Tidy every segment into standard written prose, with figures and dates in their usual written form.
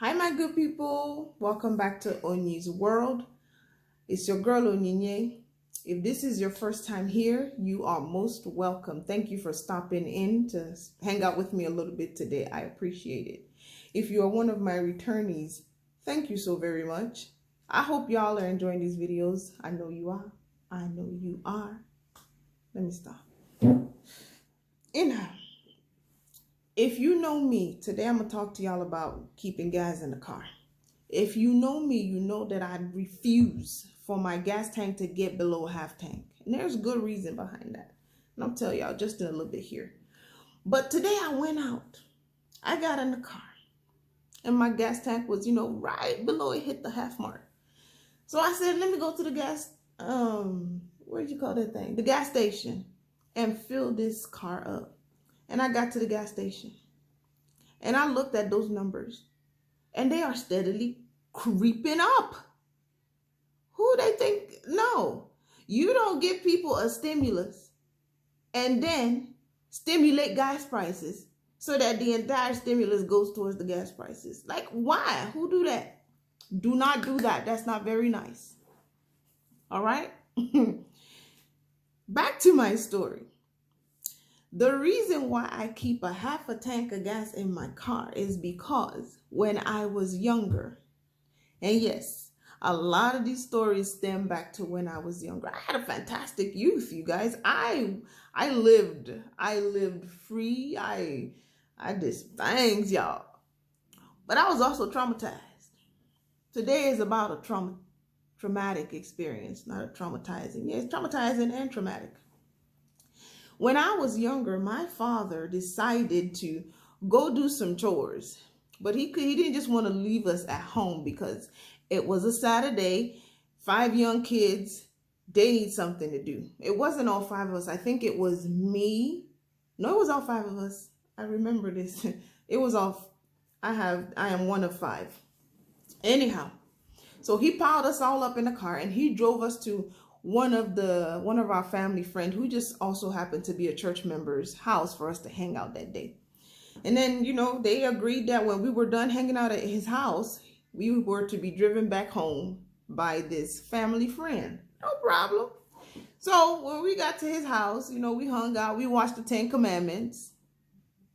Hi, my good people. Welcome back to Onyi's World. It's your girl, Onyinye. If this is your first time here, you are most welcome. Thank you for stopping in to hang out with me a little bit today. I appreciate it. If you are one of my returnees, thank you so very much. I hope y'all are enjoying these videos. I know you are. I know you are. Let me stop. Inhale. If you know me, today I'm going to talk to y'all about keeping gas in the car. If you know me, you know that I refuse for my gas tank to get below half tank. And there's good reason behind that. And I'll tell y'all just in a little bit here. But today I went out. I got in the car. And my gas tank was, right below it hit the half mark. So I said, let me go to the what did you call that thing? The gas station and fill this car up. And I got to the gas station and I looked at those numbers and they are steadily creeping up. Who they think? No, you don't give people a stimulus and then stimulate gas prices so that the entire stimulus goes towards the gas prices. Like, why? Who do that? Do not do that. That's not very nice. All right. Back to my story. The reason why I keep a half a tank of gas in my car is because when I was younger, and yes, a lot of these stories stem back to when I was younger. I had a fantastic youth, you guys. I lived free. I did things, y'all. But I was also traumatized. Today is about a traumatic experience, not a traumatizing. Yeah, it's traumatizing and traumatic. When I was younger, my father decided to go do some chores, but he didn't just want to leave us at home because it was a Saturday, 5 young kids, they need something to do. It wasn't all 5 of us. I think it was me. No, it was all 5 of us. I remember this. It was all, I am one of 5. Anyhow, so he piled us all up in the car and he drove us to one of our family friend who just also happened to be a church member's house for us to hang out that day. And then, they agreed that when we were done hanging out at his house, we were to be driven back home by this family friend. No problem. So when we got to his house, we hung out, we watched the 10 Commandments.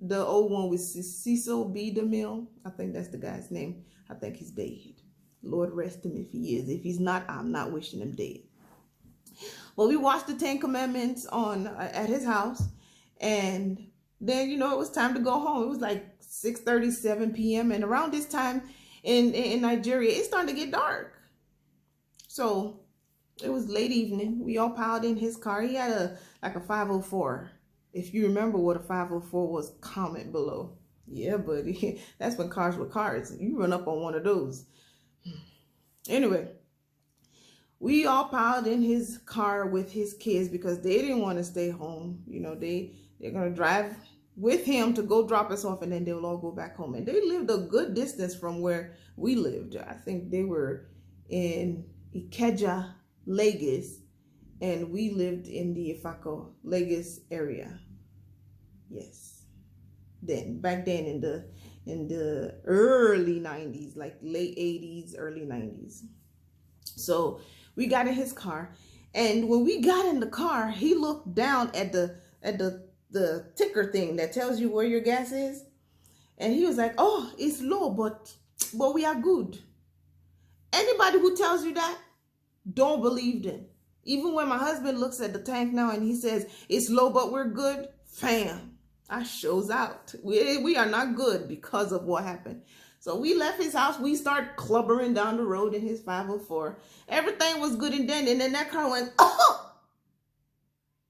The old one was Cecil B. DeMille. I think that's the guy's name. I think he's dead. Lord rest him if he is. If he's not, I'm not wishing him dead. Well, we watched the 10 Commandments at his house, and then, it was time to go home. It was like 6:37 p.m. And around this time in Nigeria, it's starting to get dark. So it was late evening. We all piled in his car. He had a 504. If you remember what a 504 was, comment below. Yeah, buddy. That's when cars were cars. You run up on one of those. Anyway. We all piled in his car with his kids because they didn't want to stay home. They're going to drive with him to go drop us off and then they'll all go back home. And they lived a good distance from where we lived. I think they were in Ikeja, Lagos, and we lived in the Ifako, Lagos area. Yes. Back then in the early 90s, like late 80s, early 90s. So we got in his car, and when we got in the car, he looked down at the ticker thing that tells you where your gas is, and he was like, "Oh, it's low, but we are good." Anybody who tells you that, don't believe them. Even when my husband looks at the tank now and he says it's low, but we're good, fam, I shows out. We are not good because of what happened. So we left his house. We started clubbering down the road in his 504. Everything was good and then that car went, oh!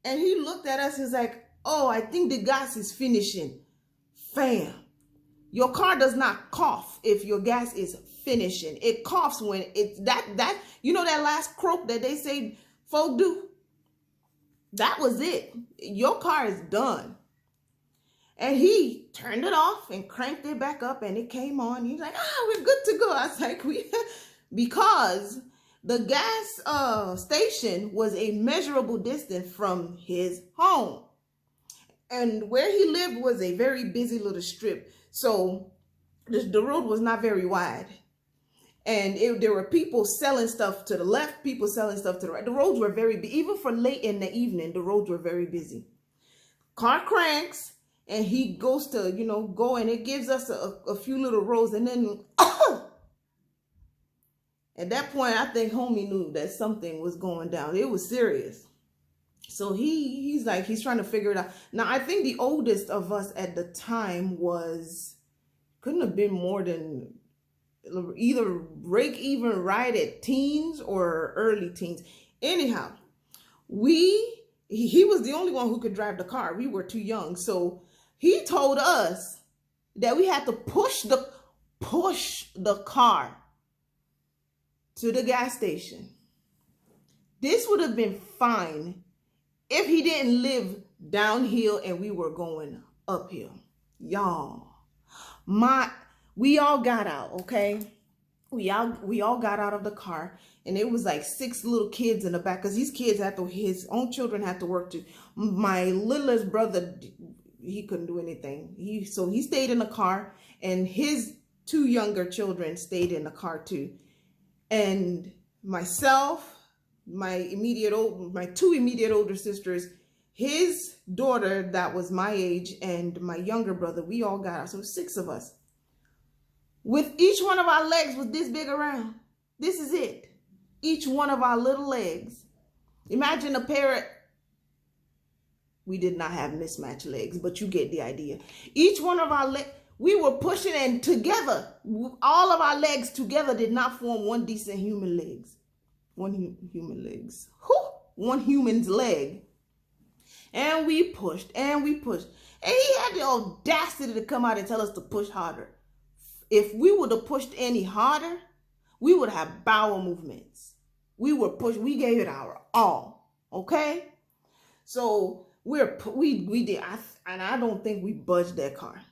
And he looked at us. He's like, oh, I think the gas is finishing. Fam, your car does not cough if your gas is finishing. It coughs when it's that last croak that they say folk do. That was it. Your car is done. And he turned it off and cranked it back up and it came on. He's like, we're good to go. I was like, because the gas station was a measurable distance from his home. And where he lived was a very busy little strip. So the road was not very wide. And there were people selling stuff to the left, people selling stuff to the right. The roads were very busy. Even for late in the evening, the roads were very busy. Car cranks, and he goes to, go, and it gives us a few little rows. And then at that point, I think homie knew that something was going down. It was serious. So he's trying to figure it out. Now, I think the oldest of us at the time couldn't have been more than either break even right at teens or early teens. Anyhow, he was the only one who could drive the car. We were too young. So he told us that we had to push the car to the gas station. This would have been fine if he didn't live downhill and we were going uphill. Y'all, we all got out, okay? We all got out of the car, and it was like 6 little kids in the back, because these kids his own children had to work too. My littlest brother, he couldn't do anything. So he stayed in the car, and his 2 younger children stayed in the car too. And myself, my 2 immediate older sisters, his daughter that was my age, and my younger brother, we all got out. So 6 of us. With each one of our legs was this big around. This is it. Each one of our little legs. Imagine a pair. We did not have mismatched legs, but you get the idea. Each one of our legs, we were pushing, and together, all of our legs together did not form one decent human legs. One human's leg. And we pushed, and we pushed. And he had the audacity to come out and tell us to push harder. If we would have pushed any harder, we would have bowel movements. We gave it our all, okay? So we did, and I don't think we budged that car.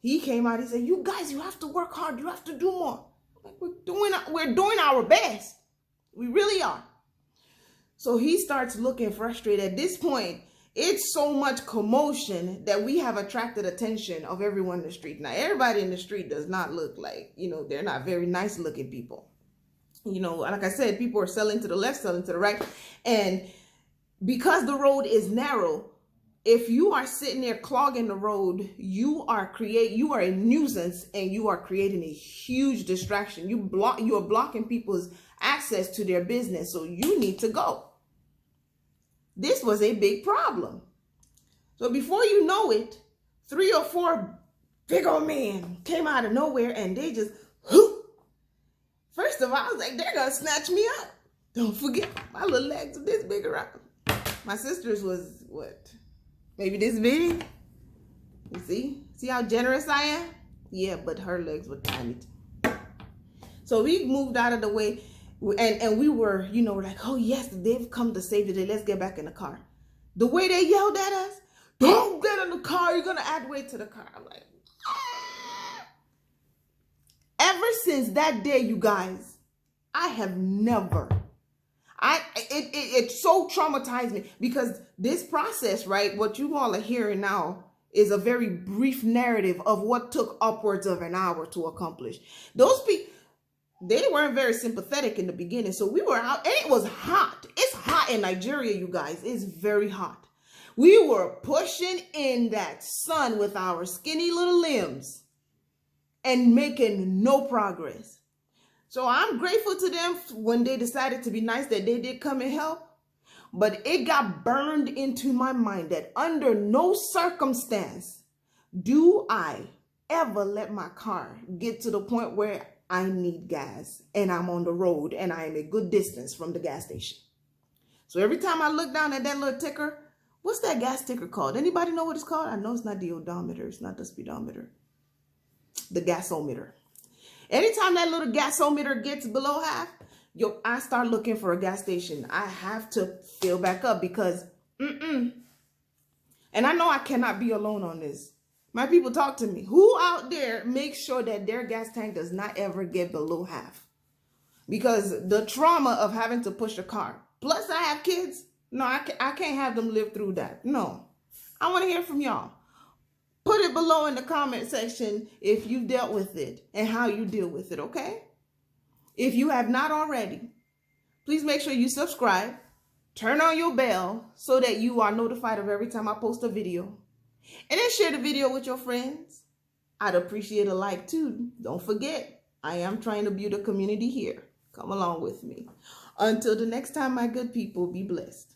He came out, he said, "You guys, you have to work hard. You have to do more." Like, we're doing our best. We really are. So he starts looking frustrated. At this point, it's so much commotion that we have attracted attention of everyone in the street. Now, everybody in the street does not look like, they're not very nice looking people. Like I said, people are selling to the left, selling to the right. And because the road is narrow, if you are sitting there clogging the road, you are a nuisance, and you are creating a huge distraction. You are blocking people's access to their business. So you need to go. This was a big problem. So before you know it, 3 or 4 big old men came out of nowhere, and they just, whoop. First of all, I was like, they're going to snatch me up. Don't forget, my little legs are this big around. My sister's was, what, maybe this big? You see how generous I am? Yeah, but her legs were tiny. So we moved out of the way. And we were, like, oh, yes, they've come to save the day. Let's get back in the car. The way they yelled at us, "Don't get in the car. You're going to add weight to the car." I'm like, ah. Ever since that day, you guys, I have never, it so traumatized me, because this process, right, what you all are hearing now is a very brief narrative of what took upwards of an hour to accomplish. Those people, they weren't very sympathetic in the beginning. So we were out, and it was hot. It's hot in Nigeria, you guys. It's very hot. We were pushing in that sun with our skinny little limbs and making no progress. So I'm grateful to them when they decided to be nice that they did come and help. But it got burned into my mind that under no circumstance do I ever let my car get to the point where I need gas and I'm on the road and I am a good distance from the gas station. So every time I look down at that little ticker, what's that gas ticker called? Anybody know what it's called? I know it's not the odometer. It's not the speedometer. The gasometer. Anytime that little gasometer gets below half, I start looking for a gas station. I have to fill back up because, and I know I cannot be alone on this. My people talk to me. Who out there makes sure that their gas tank does not ever get below half? Because the trauma of having to push a car. Plus, I have kids. No, I can't have them live through that. No. I want to hear from y'all. Put it below in the comment section if you've dealt with it and how you deal with it, okay? If you have not already, please make sure you subscribe, turn on your bell so that you are notified of every time I post a video. And then share the video with your friends. I'd appreciate a like too. Don't forget, I am trying to build a community here. Come along with me. Until the next time, my good people, be blessed.